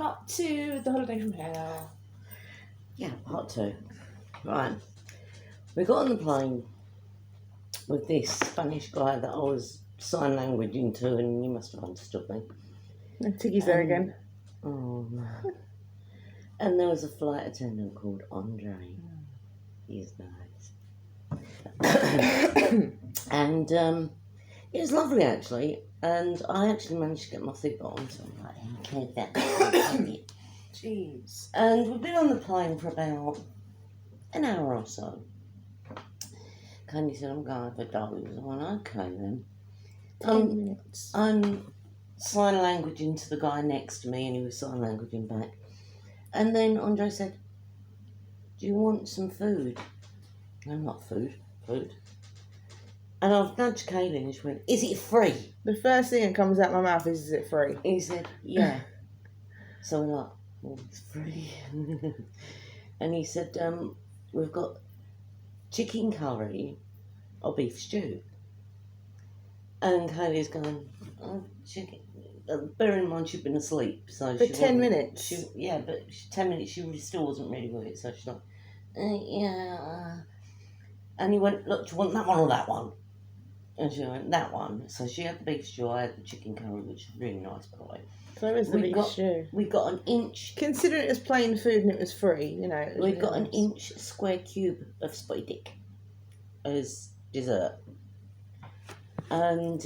Part 2, The Holiday from Hell. Yeah, part 2. Right. We got on the plane with this Spanish guy that I was sign language into, and you must have understood me. And Tiggy's there again. Oh, no. And there was a flight attendant called Andre. He's nice. And it was lovely, actually. And I actually managed to get my seatbelt on, so I'm like, okay, that. Jeez. And we've been on the plane for about an hour or so. Candy said, I'm going for dogs. I went, okay then. 10 minutes. I'm sign languaging to the guy next to me, and he was sign languaging back. And then Andre said, do you want some food? No, not food. And I've nudged Kaylin and she went, is it free? The first thing that comes out my mouth is it free? He said, yeah. So we're like, oh, it's free. And he said, we've got chicken curry or beef stew. And Kaylee's going, oh, chicken. Bear in mind she'd been asleep. So For she 10 minutes? 10 minutes she still wasn't really with it. So she's like, yeah. And he went, look, do you want that one or that one? And she went, that one. So she had the beef stew, I had the chicken curry, which was really nice, by the way. So it was the beef stew. We got an inch. Considering it was plain food and it was free, you know. We got an inch square cube of spotted dick as dessert. And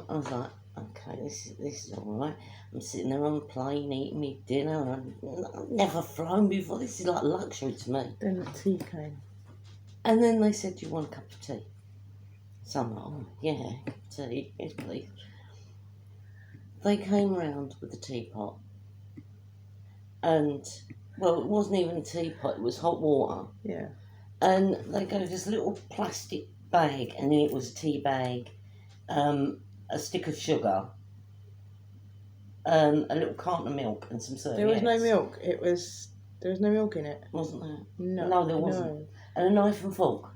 I was like, okay, this is all right. I'm sitting there on the plane eating my dinner. I've never flown before. This is like luxury to me. Then the tea came. And then they said, do you want a cup of tea? So I'm like, oh, yeah, cup of tea, yes, please. They came round with the teapot. And, well, it wasn't even a teapot, it was hot water. Yeah. And they gave this little plastic bag, and in it was a tea bag, a stick of sugar, a little carton of milk, and some serviettes. There was no milk. There was no milk in it. Wasn't there? No, there wasn't. No. And a knife and fork.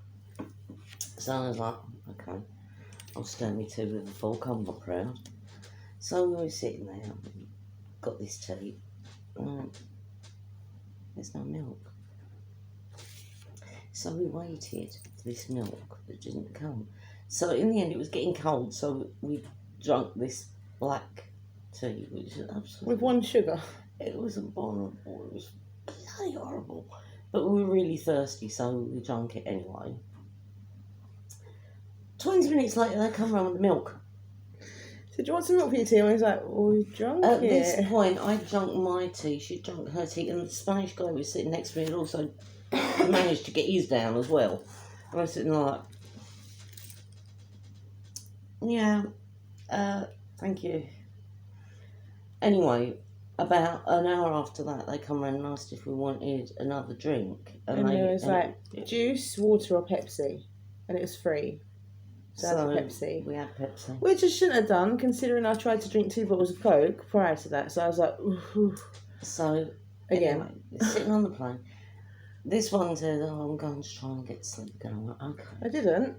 So I was like, okay, I'll stir me tea with a fork, I'm not proud. So we were sitting there, got this tea, there's no milk. So we waited for this milk that didn't come. So in the end it was getting cold, so we drank this black tea, which was absolutely... With one sugar. It was abominable, it was bloody horrible. But we were really thirsty, so we drank it anyway. 20 minutes later, they come round with the milk. So do you want some milk for your tea? And he's like, well, we drunk At it. this point, I drank my tea, she drank her tea, and the Spanish guy who was sitting next to me had also managed to get his down as well. And I was sitting like, yeah, thank you. Anyway, about an hour after that, they come round and asked if we wanted another drink. And it was like, juice, water or Pepsi. And it was free. So Pepsi. We had Pepsi. Which I shouldn't have done, considering I tried to drink 2 bottles of Coke prior to that. So I was like, ooh. So, again, anyway, sitting on the plane, this one said, oh, I'm going to try and get to sleep again. I went, okay. I didn't.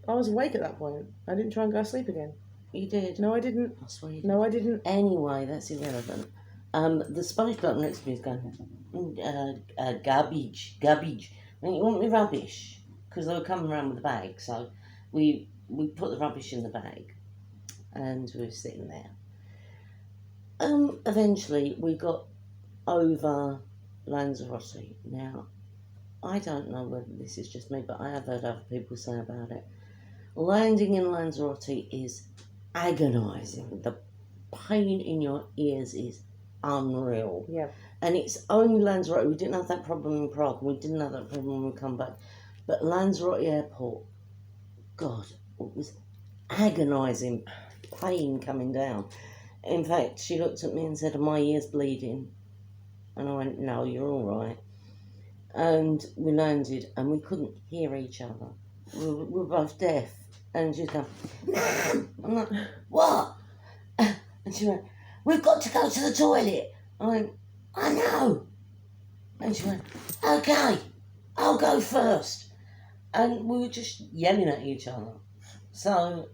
I was awake at that point. I didn't try and go to sleep again. You did? No, I didn't. I swear you did. No, I didn't. Anyway, that's irrelevant. The Spanish bloke next to me is going, garbage. I mean, you want me rubbish? Because they were coming around with the bag, so we put the rubbish in the bag, and we were sitting there. Eventually, we got over Lanzarote. Now, I don't know whether this is just me, but I have heard other people say about it. Landing in Lanzarote is agonising. The pain in your ears is unreal. Yeah. And it's only Lanzarote. We didn't have that problem in Prague, and we didn't have that problem when we come back. But Lanzarote Airport, God, it was agonising pain coming down. In fact, she looked at me and said, are my ears bleeding? And I went, no, you're all right. And we landed, and we couldn't hear each other. We were both deaf. And she's going, I'm like, what? And she went, we've got to go to the toilet. I went, I know. And she went, okay, I'll go first. And we were just yelling at each other. So,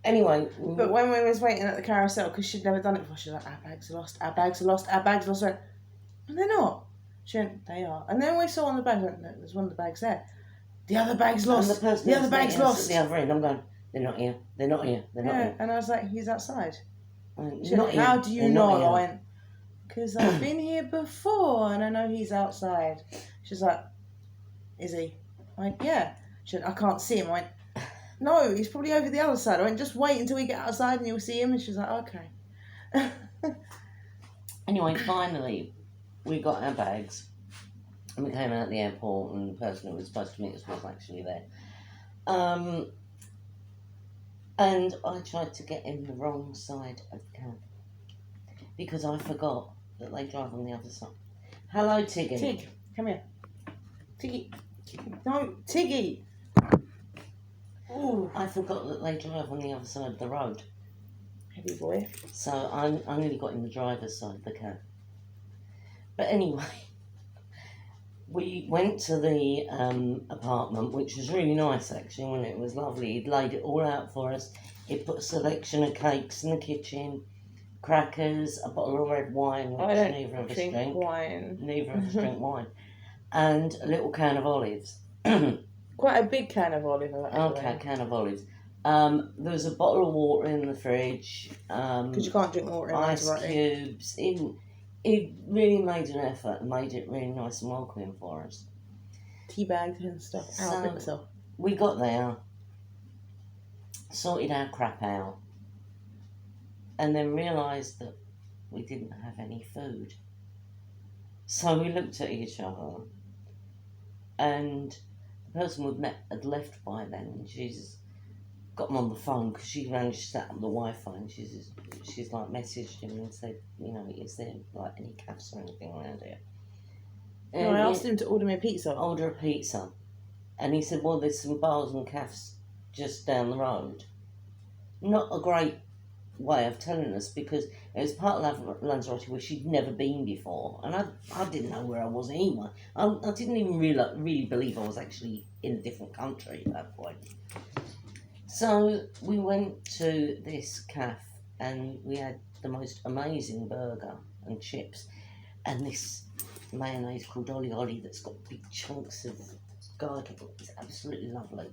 anyway. But when we was waiting at the carousel, because she'd never done it before, she was like, our bags are lost, our bags are lost, our bags are lost. And they're not. She went, they are. And then we saw on the bag, no, there's one of the bags there. The other bag's lost. And the person The other who's bag's meeting us lost. at the other end, I'm going, they're not here. They're not here. They're not Yeah, here. and I was like, he's outside. I went, She not went, here. how do you They're know? not here. I went, because I've been here before and I know he's outside. She's like, is he? I went, yeah. She went, I can't see him. I went, no, he's probably over the other side. I went, just wait until we get outside and you'll see him. And she's like, okay. Anyway, finally, we got our bags. And we came out of the airport, and the person who was supposed to meet us was actually there. And I tried to get in the wrong side of the cab because I forgot that they drive on the other side. Hello, Tiggy. Tig, come here. Tiggy. No, Tiggy. Ooh. I forgot that they drive on the other side of the road. Heavy boy. So I nearly got in the driver's side of the cab. But anyway, we went to the apartment, which was really nice actually, when it was lovely. He'd laid it all out for us. He'd put a selection of cakes in the kitchen, crackers, a bottle of red wine, which I don't neither of us drink drink. wine. Neither of us drink wine. And a little can of olives. Quite a big can of olive oil, actually. Okay, can of olives. There was a bottle of water in the fridge. Because you can't drink water in Ice Lanzarote. cubes. It really made an effort and made it really nice and welcoming for us. Tea bags and stuff. So- I think so. We got there, sorted our crap out, and then realised that we didn't have any food. So we looked at each other, and the person we'd met had left by then, and she's got him on the phone because she managed to set up the Wi-Fi, and she's like messaged him and said, you know, is there like any cafes or anything around here? No, I asked him to order me a pizza. Order a pizza, and he said, well, there's some bars and cafes just down the road. Not a great way of telling us because it was part of Lanzarote where she'd never been before, and I didn't know where I was anyway. I didn't even really believe I was actually in a different country at that point. So we went to this cafe and we had the most amazing burger and chips and this mayonnaise called Oli Oli that's got big chunks of garlic. It's absolutely lovely.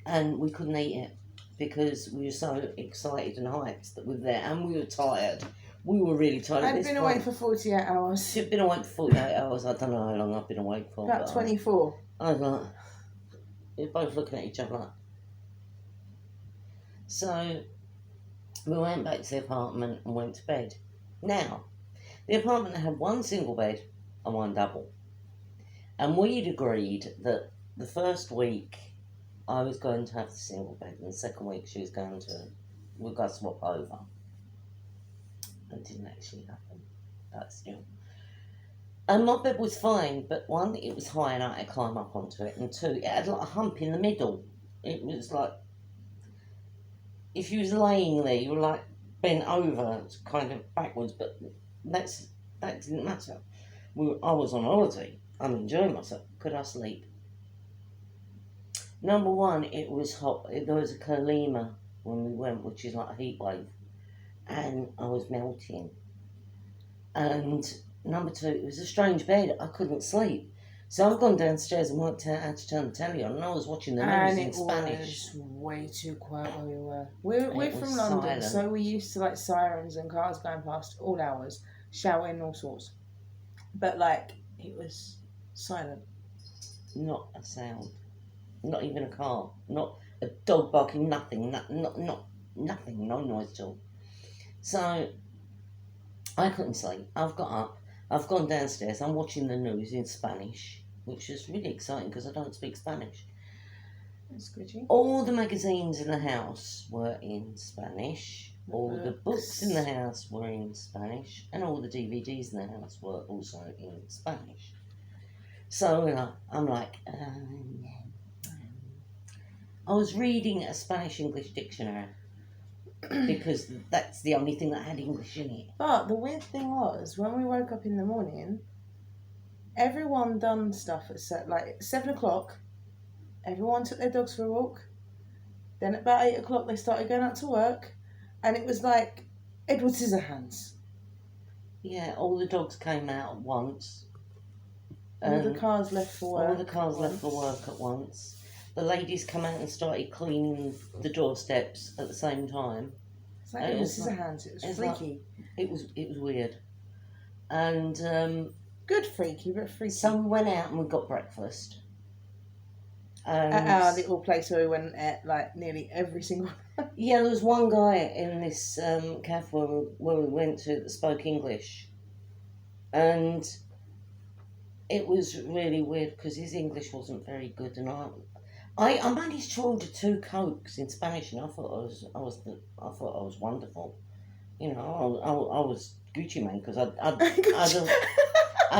And we couldn't eat it because we were so excited and hyped that we were there, and we were tired. We were really tired. I'd been awake for 48 hours. She'd been awake for 48 hours. I don't know how long I've been awake for. About 24. I was like, we were both looking at each other like. So we went back to the apartment and went to bed. Now, the apartment had one single bed and one double. And we'd agreed that the first week I was going to have the single bed, and the second week she was going to, we're going to swap over. It didn't actually happen, but still. And my bed was fine, but one, it was high and I had to climb up onto it, and two, it had like a hump in the middle. It was like, if you was laying there, you were like bent over, kind of backwards, but that didn't matter. I was on holiday. I'm enjoying myself. Could I sleep? Number one, it was hot. There was a Kalima when we went, which is like a heat wave, and I was melting. And number two, it was a strange bed. I couldn't sleep. So I've gone downstairs and worked out how to turn the telly on, and I was watching the news in Spanish. And it was way too quiet where we were. We're It from was London, silent. so we're used to like sirens and cars going past all hours, shouting all sorts. But like, it was silent. Not a sound. Not even a car. Not a dog barking. Nothing. Nothing. No noise at all. So I couldn't sleep. I've got up. I've gone downstairs. I'm watching the news in Spanish, which is really exciting because I don't speak Spanish. That's good. All the magazines in the house were in Spanish. All the books in the house were in Spanish, and all the DVDs in the house were also in Spanish. So I'm like, I was reading a Spanish-English dictionary because that's the only thing that had English in it. But the weird thing was, when we woke up in the morning, everyone done stuff at like 7 o'clock. Everyone took their dogs for a walk. Then at about 8 o'clock, they started going out to work. And it was like Edward Scissorhands. Yeah, all the dogs came out at once. All the cars left for work. All the cars at left for once. work at once. The ladies come out and started cleaning the doorsteps at the same time. It's like It it was was hands. It was it's freaky. It was weird. And Good freaky, but freaky. so we went out and we got breakfast. At our little place where we went at like nearly every single. Yeah, there was one guy in this cafe where we went to that spoke English, and it was really weird because his English wasn't very good, and I managed to order 2 Cokes in Spanish, and I thought I was wonderful, you know. I was Gucci man because I'd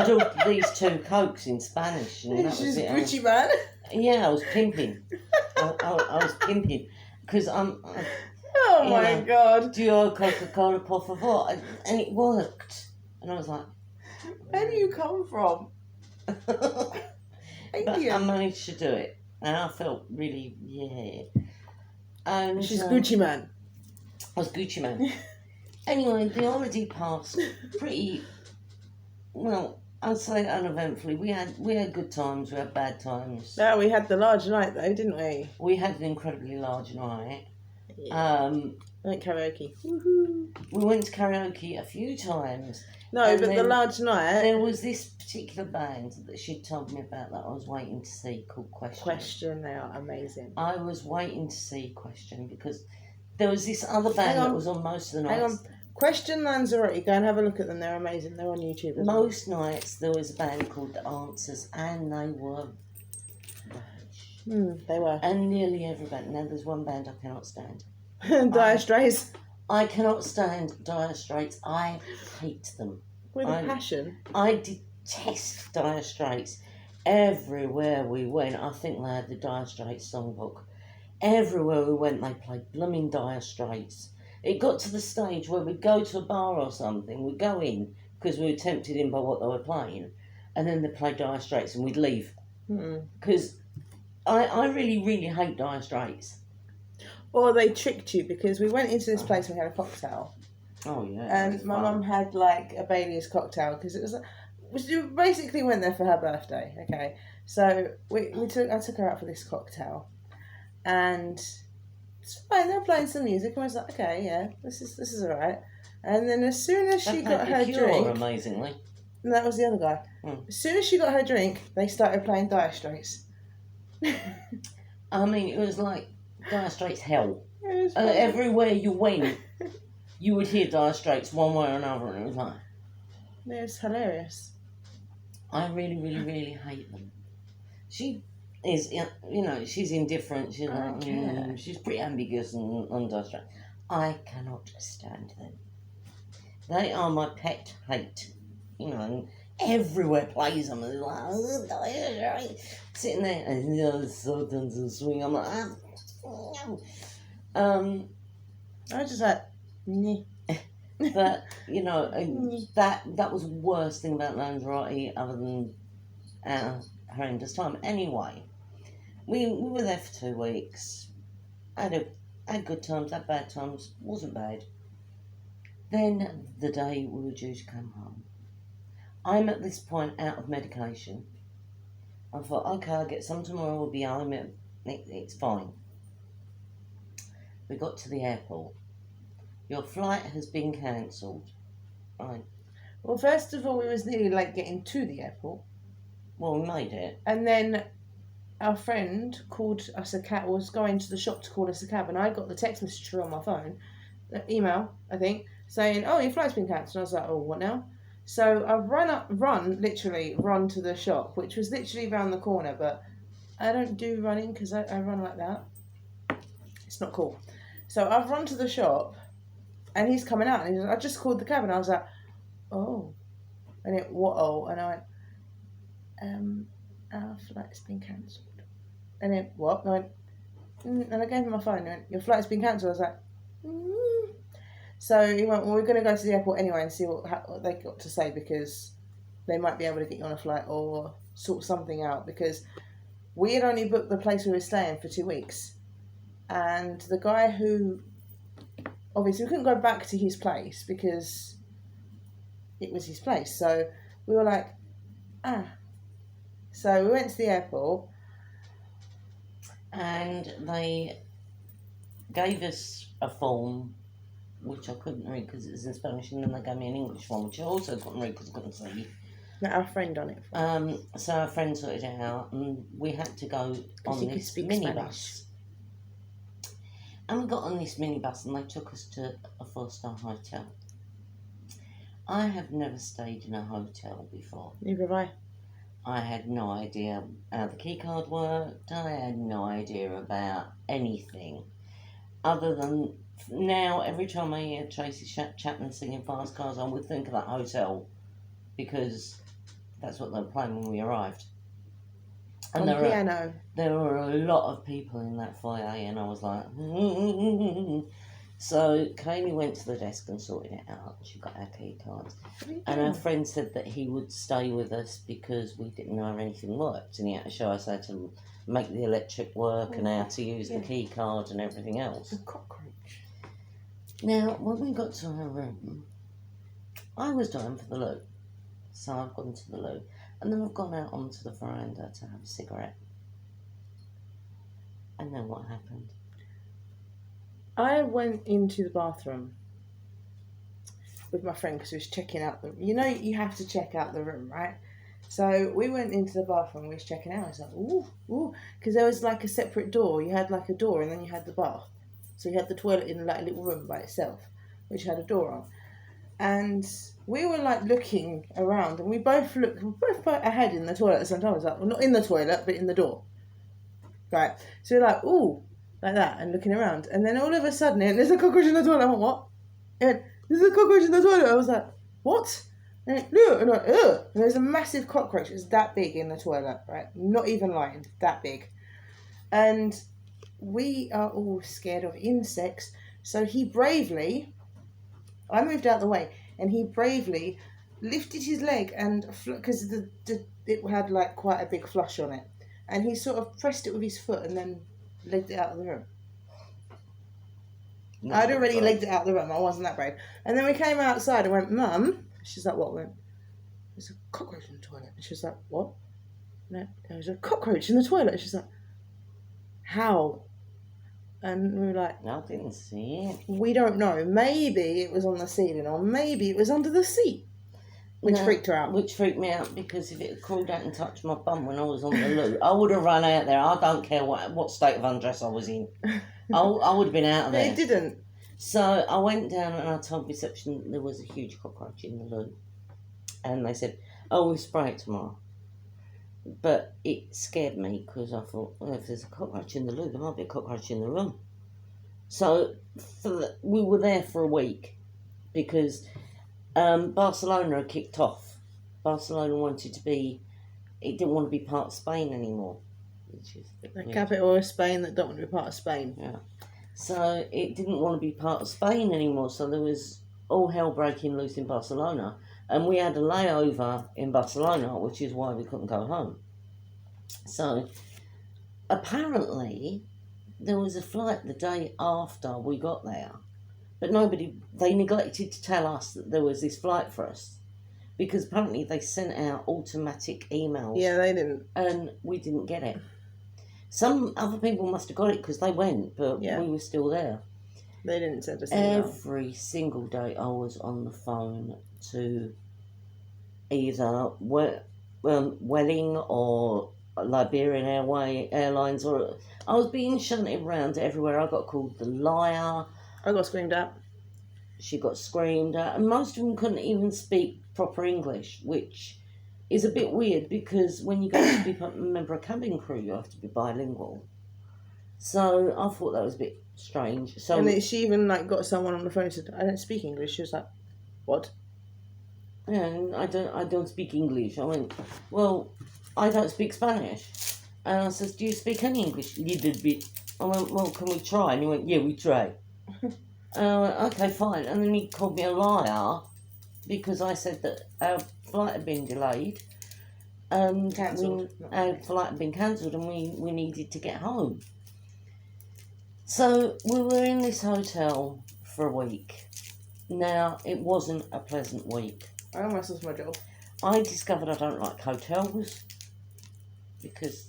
ordered these 2 Cokes in Spanish, and that It's was just it. Gucci man. Yeah, I was pimping. I was pimping because Oh you my know. god. Do your Coca-Cola, por favor? And it worked. And I was like, Where do you come from? but I Indian. managed to do it. And I felt really, yeah. And She's Gucci man. I was Gucci man. Anyway, the holiday passed pretty, well, I'd say uneventfully. We had good times, we had bad times. No, we had the large night though, didn't we? We had an incredibly large night. We went karaoke. Woohoo. We went to karaoke a few times. No, And but the then large night. There was this particular band that she told me about that I was waiting to see called Question, they are amazing. I was waiting to see Question because there was this other band that was on most of the nights. Hang on. Question Lanzarote, go and have a look at them, they're amazing. They're on YouTube as well. Most nights there was a band called The Answers and they were rubbish. They were. And nearly every band. Now there's one band I cannot stand. Dire Straits. I cannot stand Dire Straits. I hate them. With a passion. I detest Dire Straits. Everywhere we went, I think they had the Dire Straits songbook. Everywhere we went, they played blooming Dire Straits. It got to the stage where we'd go to a bar or something, we'd go in because we were tempted in by what they were playing, and then they'd play Dire Straits and we'd leave. Because I really, really hate Dire Straits. Or they tricked you because we went into this place and we had a cocktail. Oh, yeah. And my mum had like a Bailey's cocktail because it was. We basically went there for her birthday. Okay, so I took her out for this cocktail, and it's fine. They're playing some music, and I was like, okay, yeah, this is alright. And then as soon as she got her drink, amazingly. And that was the other guy. As soon as she got her drink, they started playing Dire Straits. I mean, it was like Dire Straits hell. Everywhere you went, you would hear Dire Straits one way or another, and it was like... It was hilarious. I really, really, really hate them. She is, she's indifferent. She's like, she's pretty ambiguous on Dire Straits. I cannot stand them. They are my pet hate. And everywhere plays them. And they're like, oh, Dire Straits. Sitting there, and it's so done to swing. I'm like, I was just like, Nyeh. But that was the worst thing about Lanzarote, other than our horrendous time. Anyway, we were there for 2 weeks. Had good times, had bad times. Wasn't bad. Then the day we were due to come home, I'm at this point out of medication. I thought, okay, I'll get some tomorrow. We'll be home. It's fine. We got to the airport. Your flight has been cancelled. Right. Well, first of all, we was nearly like getting to the airport. Well, we made it. And then our friend called us a cab, was going to the shop to call us a cab, and I got the text message through on my phone, email, I think, saying, oh, your flight's been cancelled. I was like, oh, what now? So I run to the shop, which was literally around the corner, but I don't do running because I run like that. It's not cool. So I've run to the shop, and he's coming out, and he's like, I just called the cab, and I was like, oh. And it, what, oh? And I went, our flight's been cancelled. And then, what? And I went, and I gave him my phone, and he went, your flight's been cancelled. I was like, So he went, well, we're going to go to the airport anyway and see what they got to say, because they might be able to get you on a flight or sort something out, because we had only booked the place we were staying for 2 weeks. And the guy who, obviously we couldn't go back to his place because it was his place. So we were like, ah. So we went to the airport. And they gave us a form, which I couldn't read because it was in Spanish, and then they gave me an English one, which I also couldn't read because I couldn't see. Met our friend on it. So our friend sorted it out, and we had to go on he could this speak minibus. Spanish. And we got on this minibus, and they took us to a 4-star hotel. I have never stayed in a hotel before. Neither have I. I had no idea how the key card worked. I had no idea about anything. Other than now, every time I hear Tracy Chapman singing Fast Cars, I would think of that hotel because that's what they were playing when we arrived. And on the piano. There were a lot of people in that foyer, and I was like, So Kaylee went to the desk and sorted it out. She got our key cards. And our friend said that he would stay with us because we didn't know how anything worked, and he had to show us how to make the electric work and how to use the key card and everything else. A cockroach. Now, when we got to our room, I was dying for the loo. So I've gone to the loo. And then I've gone out onto the veranda to have a cigarette. And then what happened? I went into the bathroom with my friend because we was checking out the... You know, you have to check out the room, right? So we went into the bathroom, we was checking out. I was like, ooh. Because there was like a separate door. You had like a door and then you had the bath. So you had the toilet in like a little room by itself, which had a door on. And we were like looking around, and we both put our head in the toilet at the same time. I was like, well, not in the toilet, but in the door. Right. So we're like, ooh, like that, and looking around. And then all of a sudden, there's a cockroach in the toilet. I went, what? And there's a cockroach in the toilet. I was like, what? And look, and like, ugh. And there's a massive cockroach. It was that big in the toilet, right? Not even lying, that big. And we are all scared of insects. So he bravely... I moved out the way, and he bravely lifted his leg, and because it had like quite a big flush on it, and he sort of pressed it with his foot and then legged it out of the room. I'd already legged it out of the room. I wasn't that brave. And then we came outside and went, Mum. She's like, what? I went, there's a cockroach in the toilet. And she was like, what? No, there was a cockroach in the toilet. And she's like, how? And we were like, I didn't see it. We don't know. Maybe it was on the ceiling, or maybe it was under the seat. Which freaked her out. Which freaked me out because if it had crawled out and touched my bum when I was on the loo, I would have run out there. I don't care what state of undress I was in. I would have been out of there. But it didn't. So I went down and I told reception that there was a huge cockroach in the loo. And they said, oh, we'll spray it tomorrow. But it scared me because I thought, well, if there's a cockroach in the loo, there might be a cockroach in the room. So we were there for a week because Barcelona had kicked off. Barcelona it didn't want to be part of Spain anymore. Which is the capital of Spain that don't want to be part of Spain. Yeah. So it didn't want to be part of Spain anymore. So there was all hell breaking loose in Barcelona. And we had a layover in Barcelona, which is why we couldn't go home. So apparently there was a flight the day after we got there. But they neglected to tell us that there was this flight for us. Because apparently they sent out automatic emails. Yeah, they didn't. And we didn't get it. Some other people must have got it because they went, but we were still there. They didn't send us email. Every single day I was on the phone to either Welling or Liberian Airlines, or I was being shunted around everywhere. I got called the liar. I got screamed at. She got screamed at, and most of them couldn't even speak proper English, which is a bit weird because when you go to be a member of cabin crew, you have to be bilingual. So I thought that was a bit strange. So and then she even got someone on the phone and said, I don't speak English. She was like, what? Yeah, I don't speak English. I went, well, I don't speak Spanish. And I said, do you speak any English? Little bit. I went, well, can we try? And he went, yeah, we try. And I went, okay, fine. And then he called me a liar because I said that our flight had been delayed. Cancelled. Our flight had been cancelled and we needed to get home. So we were in this hotel for a week. Now, it wasn't a pleasant week. I almost lost my job. I discovered I don't like hotels because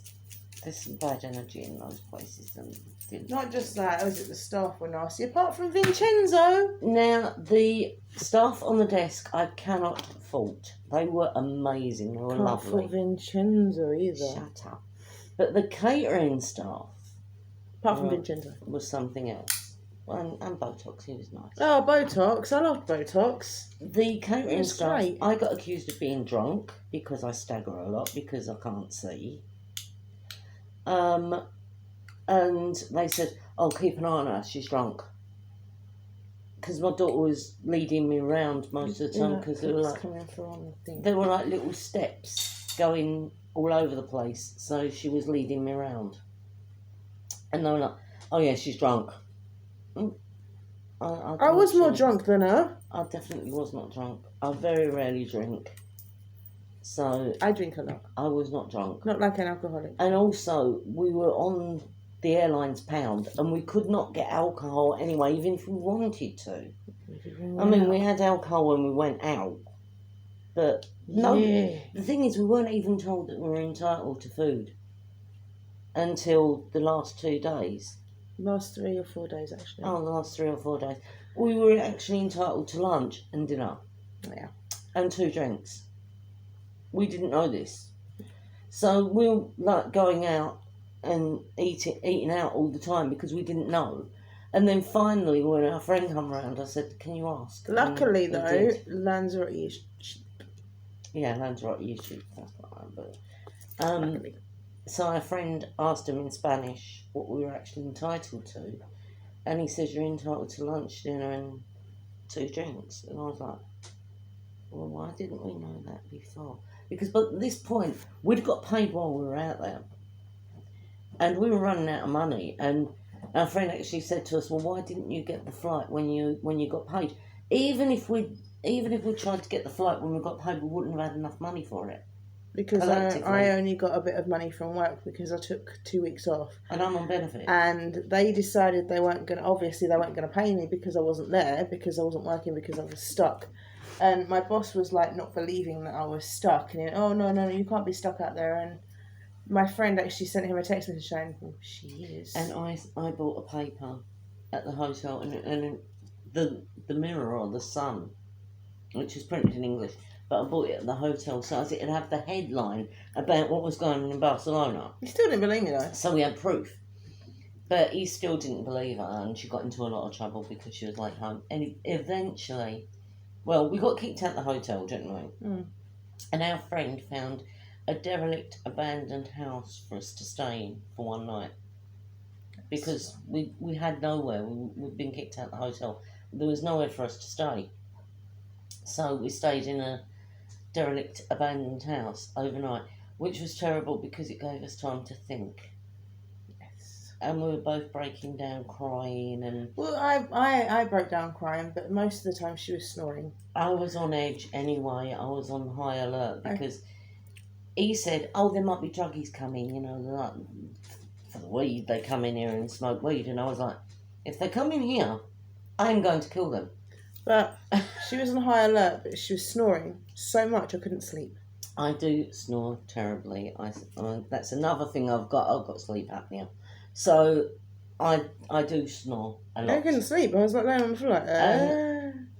there's some bad energy in those places. And Not just that, was it the staff were nasty, apart from Vincenzo. Now, the staff on the desk, I cannot fault. They were amazing. They were Can't lovely. fault Vincenzo either. Shut up. But the catering staff, Apart from Vincenzo. was something else. And Botox, he was nice. Oh, Botox. I love Botox. The catering That's staff, great. I got accused of being drunk because I stagger a lot because I can't see. And they said, "Oh, keep an eye on her. She's drunk." Because my daughter was leading me around most of the time because coming through on the thing. there were like little steps going all over the place, so she was leading me around. And they were like, "Oh yeah, she's drunk." I was more drunk than her. I definitely was not drunk. I very rarely drink. So I drink a lot. I was not drunk. Not like an alcoholic. And also, we were on the airline's pound and we could not get alcohol anyway, even if we wanted to. I mean, we had alcohol when we went out. But no, the thing is, we weren't even told that we were entitled to food until the last 2 days. Last 3 or 4 days, actually. Oh, the last 3 or 4 days. We were actually entitled to lunch and dinner. Yeah. And 2 drinks. We didn't know this. So we were like going out and eating out all the time because we didn't know. And then finally, when our friend came around, I said, "Can you ask?" Luckily, and though, did. Lanzarote is cheap. Yeah, Lanzarote is cheap. That's right. But Luckily. so our friend asked him in Spanish what we were actually entitled to, and he says, "You're entitled to lunch, dinner, and 2 drinks." And I was like, "Well, why didn't we know that before?" Because by this point, we'd got paid while we were out there. And we were running out of money. And our friend actually said to us, "Well, why didn't you get the flight when you got paid? Even if we tried to get the flight when we got paid, we wouldn't have had enough money for it." Because I only got a bit of money from work because I took 2 weeks off. And I'm on benefit. And they decided they weren't going to pay me because I wasn't there, because I wasn't working, because I was stuck. And my boss was like not believing that I was stuck. And he went, "Oh, no, you can't be stuck out there." And my friend actually sent him a text message saying, "Well, she is." And I bought a paper at the hotel, and the Mirror or the Sun, which was printed in English, but I bought it at the hotel so as it'd have the headline about what was going on in Barcelona. He still didn't believe me though. So we had proof. But he still didn't believe her, and she got into a lot of trouble because she was like home. And eventually, well, we got kicked out the hotel, didn't we? Mm. And our friend found a derelict, abandoned house for us to stay in for one night. Because we had nowhere. We'd been kicked out the hotel. There was nowhere for us to stay. So we stayed in a derelict, abandoned house overnight, which was terrible because it gave us time to think. Yes. And we were both breaking down, crying, and Well, I broke down crying, but most of the time she was snoring. I was on edge anyway. I was on high alert because he said, "Oh, there might be druggies coming, like, for the weed. They come in here and smoke weed." And I was like, "If they come in here, I'm going to kill them." But she was on high alert, but she was snoring so much I couldn't sleep. I do snore terribly. That's another thing I've got. I've got sleep apnea, so I do snore a lot. I couldn't sleep. I was like laying on the floor like,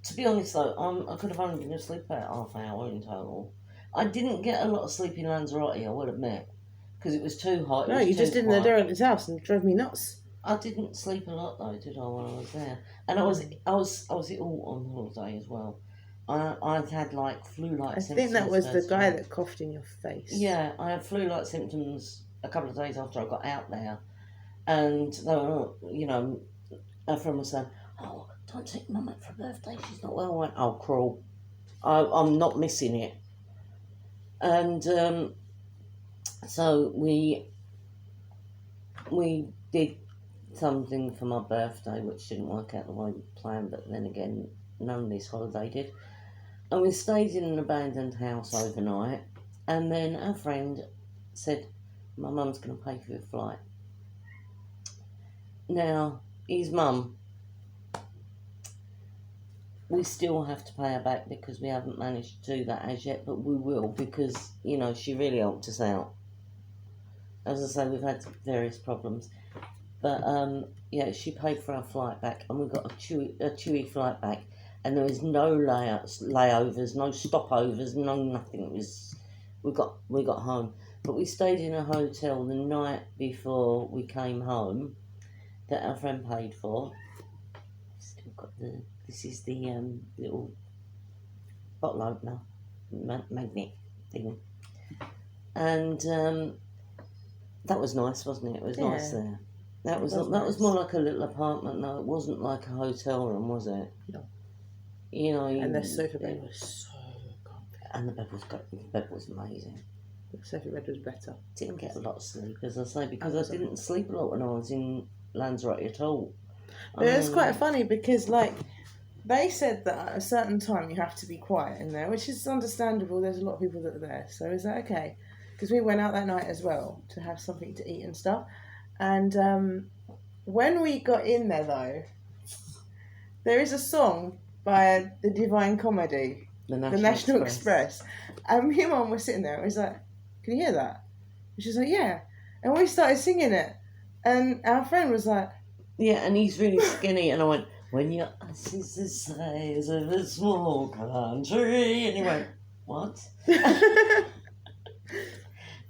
To be honest though, I could have only been asleep about half an hour in total. I didn't get a lot of sleep in Lanzarote, I will admit, because it was too hot. No, you just did in the derelict's house and drove me nuts. I didn't sleep a lot though, did I, when I was there? And I was ill on holiday as well. I'd had like flu-like symptoms. I think that was the first guy time. that coughed in your face. Yeah, I had flu-like symptoms a couple of days after I got out there, and they were, our friend was saying, "Oh, don't take Mum out for her birthday. She's not well." I went, "Oh, cruel. I'm not missing it." And so we did something for my birthday, which didn't work out the way we planned, but then again, none of this holiday did. And we stayed in an abandoned house overnight, and then our friend said, "My mum's going to pay for your flight." Now, his mum we still have to pay her back because we haven't managed to do that as yet, but we will because, you know, she really helped us out. As I say, we've had various problems. But, yeah, she paid for our flight back and we got a chewy flight back. And there was no layovers, no stopovers, no nothing. It was, we got home. But we stayed in a hotel the night before we came home that our friend paid for. Still got this is the little bottle opener magnet thing, and that was nice, wasn't it? It was nice there. That was more like a little apartment. No, it wasn't like a hotel room, was it? No. You know, and the sofa bed was so comfy. And the bed was amazing. The sofa bed was better. Didn't get a lot of sleep, as I say, because I didn't sleep a lot when I was in Lanzarote at all. But it's quite funny because, like, they said that at a certain time you have to be quiet in there, which is understandable. There's a lot of people that are there. So is that okay? Because we went out that night as well to have something to eat and stuff. And when we got in there, though, there is a song by the Divine Comedy, the National Express. And me and Mum were sitting there and we was like, can you hear that? And she was like, yeah. And we started singing it. And our friend was like... Yeah, and he's really skinny. And I went, when your ass is the size of a small country. And he went, what?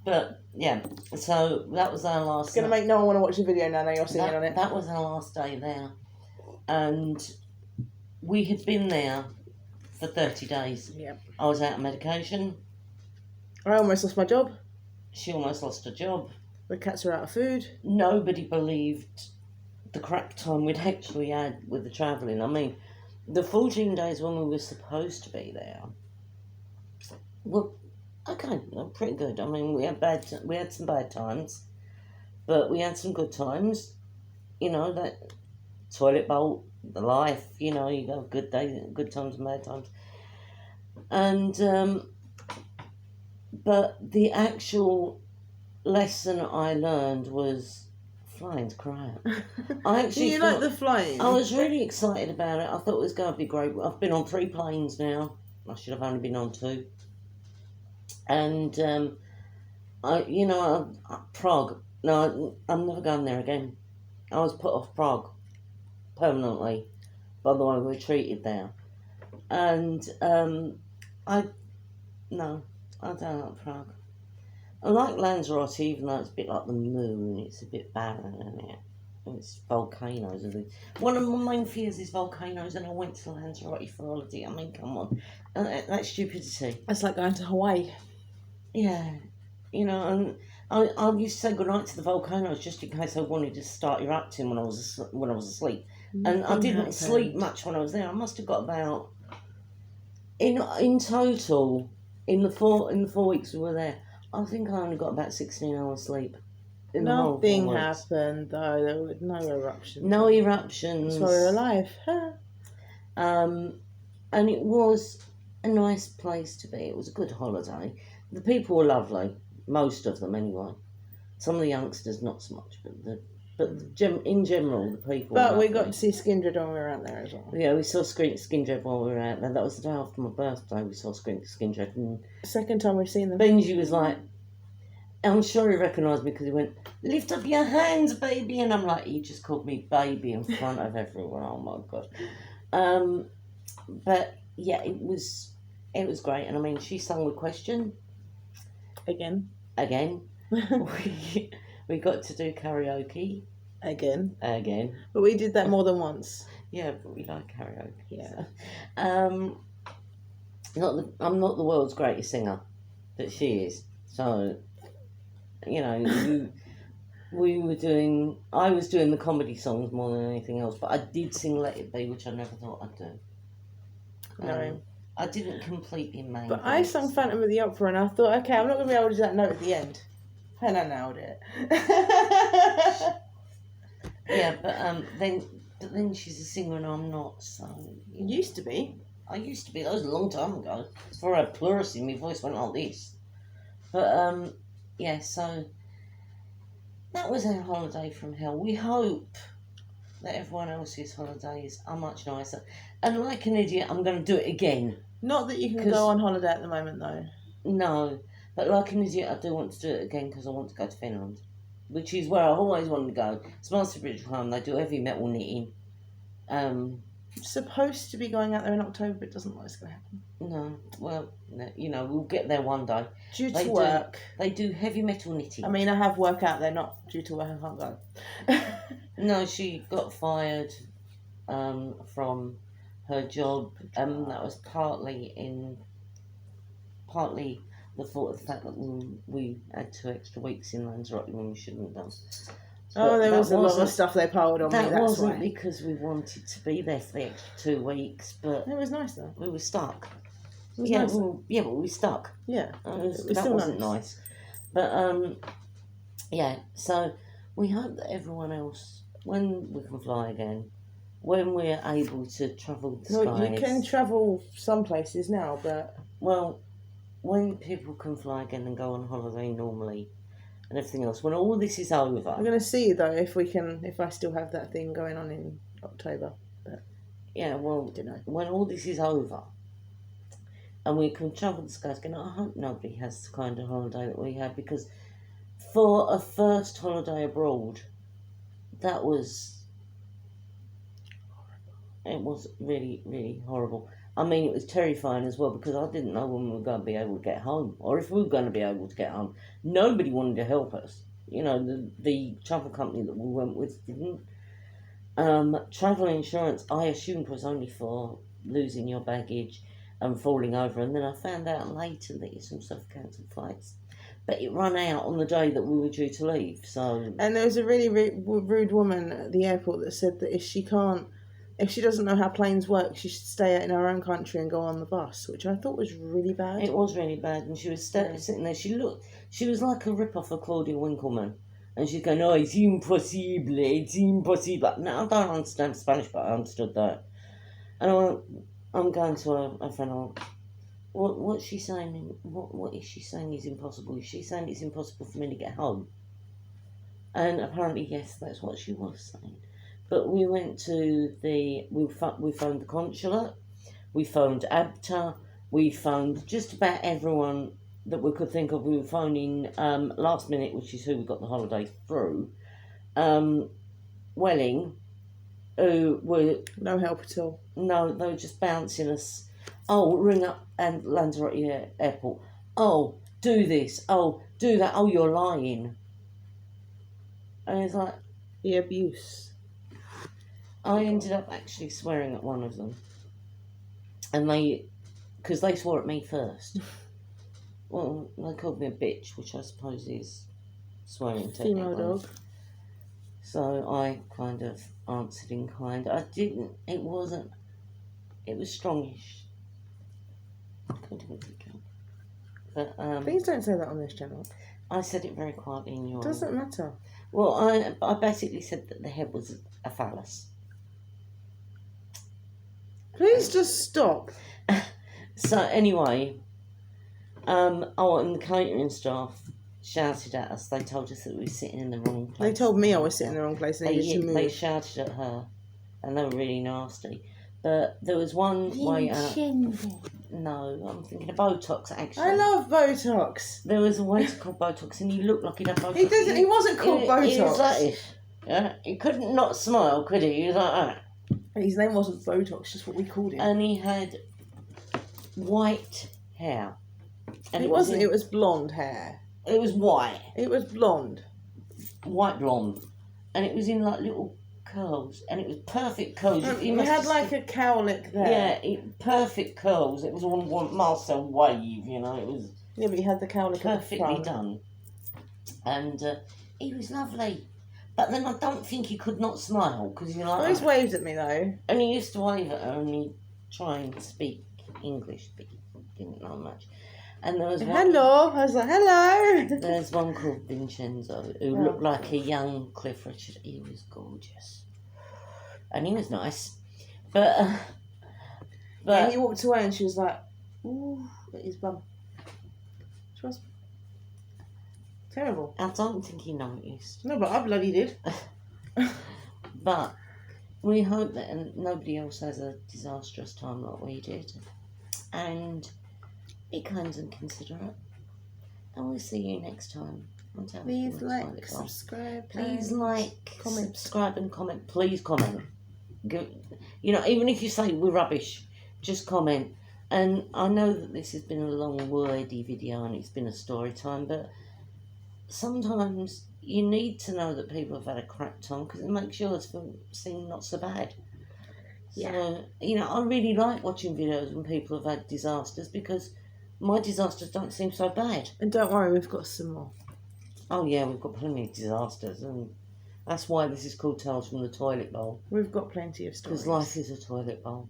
But, yeah, so that was our last... It's going to make no one want to watch the video now you're singing on it. That was our last day there. And we had been there for 30 days. Yeah. I was out of medication. I almost lost my job. She almost lost her job. The cats are out of food. Nobody believed the crap time we'd actually had with the travelling. I mean, the 14 days when we were supposed to be there were okay, pretty good. I mean, we had some bad times, but we had some good times. You know, that toilet bowl, the life. You know, you got good days, good times and bad times, and but the actual lesson I learned was flying's crap. I actually you like the flying? I was really excited about it. I thought it was going to be great. I've been on 3 planes now. I should have only been on 2. And Prague. No, I'm never going there again. I was put off Prague permanently by the way we were treated there. And I don't like Prague. I like Lanzarote, even though it's a bit like the moon. It's a bit barren, isn't it? It's volcanoes. One of my main fears is volcanoes, and I went to Lanzarote for holiday. I mean, come on. That's stupidity. It's like going to Hawaii. Yeah. You know, and I used to say goodnight to the volcanoes just in case I wanted to start erupting when I was asleep. And I didn't sleep much when I was there. I must have got about... In total, in the 4 weeks we were there, I think I only got about 16 hours sleep. Nothing happened, though. There were no eruptions. No eruptions. That's why we're alive. And it was a nice place to be. It was a good holiday. The people were lovely. Most of them, anyway. Some of the youngsters, not so much. In general, the people were lovely. We got to see Skindred when we were out there as well. Yeah, we saw Skindred while we were out there. That was the day after my birthday. We saw Skindred. And second time we've seen them. Benji was like... I'm sure he recognised me because he went, lift up your hands, baby. And I'm like, he just called me baby in front of everyone. Oh, my God. But, yeah, it was great. And, I mean, she sung with question. Again. We got to do karaoke. Again. But we did that more than once. Yeah, but we like karaoke. Yeah. So. I'm not the world's greatest singer, but she is. So... You know, I was doing the comedy songs more than anything else, but I did sing Let It Be, which I never thought I'd do. No. I didn't completely main. But I sung Phantom of the Opera and I thought, okay, I'm not going to be able to do that note at the end. And I nailed it. Yeah, but then she's a singer and I'm not, so... You used to be. I used to be, that was a long time ago. Before I had pleurisy, my voice went like this. But, yeah, so that was our holiday from hell. We hope that everyone else's holidays are much nicer. And like an idiot, I'm going to do it again. Not that you can 'Cause- go on holiday at the moment, though. No, but like an idiot, I do want to do it again because I want to go to Finland, which is where I've always wanted to go. It's Master British Home. They do heavy metal knitting. It's supposed to be going out there in October, but it doesn't look like it's going to happen. No, well, you know, we'll get there one day. Due They to do. work. They do heavy metal knitting. I mean, I have work out there, not due to work, I can't go. No, she got fired from her job. That was partly the fault of the fact that we had 2 extra weeks in Lanzarote when we shouldn't have done. Oh, there that was a lot of wasn't- stuff they piled on me, That that's wasn't why. because we wanted to be there for the extra 2 weeks, but It was nice, though. we were stuck. It was Yeah, nice. but we were stuck. Yeah. That was still wasn't nice. But yeah. So we hope that everyone else, when we can fly again, when we're able to travel the skies. Well, you can travel some places now, but Well, when people can fly again and go on holiday normally, and everything else, when all this is over. we're going to see, though, if I still have that thing going on in October. Yeah, well, Don't know. when all this is over, and we can travel the skies again, I hope nobody has the kind of holiday that we had, because for a first holiday abroad, it was really, really horrible. I mean, it was terrifying as well, because I didn't know when we were going to be able to get home, or if we were going to be able to get home. Nobody wanted to help us. You know, the travel company that we went with didn't. Travel insurance, I assumed, was only for losing your baggage and falling over, and then I found out later that some stuff cancelled flights. But it ran out on the day that we were due to leave, so... And there was a really rude woman at the airport that said that if she doesn't know how planes work, she should stay in her own country and go on the bus, which I thought was really bad. It was really bad, and she was sitting there. She was like a rip-off of Claudia Winkleman. And she's going, oh, it's impossible, it's impossible. Now, I don't understand Spanish, but I understood that. And I'm going to a friend, what's she saying? What is she saying is impossible? Is she saying it's impossible for me to get home? And apparently, yes, that's what she was saying. But we went to we phoned the consulate, we phoned ABTA, we phoned just about everyone that we could think of. We were phoning Last Minute, which is who we got the holiday through, Welling, who were... No help at all. No, they were just bouncing us. Oh, ring up and Lanzarote Airport. Oh, do this. Oh, do that. Oh, you're lying. And it's like... The abuse. I ended up actually swearing at one of them. And because they swore at me first. Well, they called me a bitch, which I suppose is swearing technically. Female dog. So I kind of answered in kind. It was strongish. But Please don't say that on this channel. I said it very quietly in your... Doesn't matter. Well, I basically said that the head was a phallus. Please just stop. So anyway, and the catering staff shouted at us. They told us that we were sitting in the wrong place. They told me I was sitting in the wrong place and needed to move. They shouted at her, and they were really nasty. But there was one waiter. No, I'm thinking of Botox, actually. I love Botox. There was a waiter called Botox, and he looked like he'd had Botox. He wasn't called Botox. He was like this. Yeah? He couldn't not smile, could he? He was like that. His name wasn't Botox, just what we called him. And he had white hair. And it wasn't, it was blonde hair. It was white. It was blonde. White blonde. And it was in like little curls. And it was perfect curls. He had like a cowlick there. Yeah, perfect curls. It was one Marcel wave, you know. It was... Yeah, but he had the cowlick perfectly done. And he was lovely. But then I don't think he could not smile, because you're like... He always waved at me, though. And he used to wave at her and he'd try and speak English, but he didn't know much. And there was one... Hello! I was like, hello! There's one called Vincenzo, who looked like a young Cliff Richard. He was gorgeous. And he was nice. But... And he walked away and she was like, ooh, at his bum. She was... terrible. I don't think he noticed. No, but I bloody did. But we hope that nobody else has a disastrous time like we did. And be kind and considerate. And we'll see you next time. Please like, subscribe. Please and like, comment. subscribe and comment. Please comment. You know, even if you say we're rubbish, just comment. And I know that this has been a long, wordy video and it's been a story time, but sometimes you need to know that people have had a crap time because it makes yours seem not so bad. Yeah. So, you know, I really like watching videos when people have had disasters because my disasters don't seem so bad. And don't worry, we've got some more. Oh, yeah, we've got plenty of disasters, and that's why this is called Tales from the Toilet Bowl. We've got plenty of stories. Because life is a toilet bowl.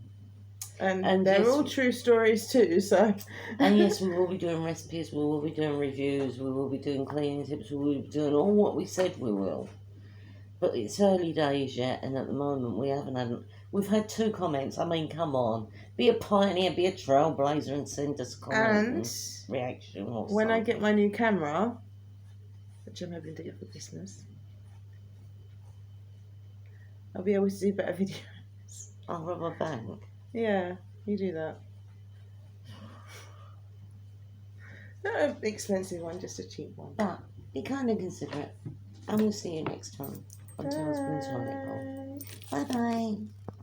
And they're yes, all true stories too, so... And yes, we will be doing recipes, we will be doing reviews, we will be doing cleaning tips, we will be doing all what we said we will. But it's early days yet, and at the moment we've had 2 comments. I mean, come on. Be a pioneer, be a trailblazer and send us comments and reaction or when I something. get my new camera, which I'm hoping to get for Christmas, I'll be able to do better videos. I'll rob a bank. Yeah, you do that. Not an expensive one, just a cheap one. But be kind and considerate. And we'll see you next time on Tales from the Toilet Bowl. Bye-bye.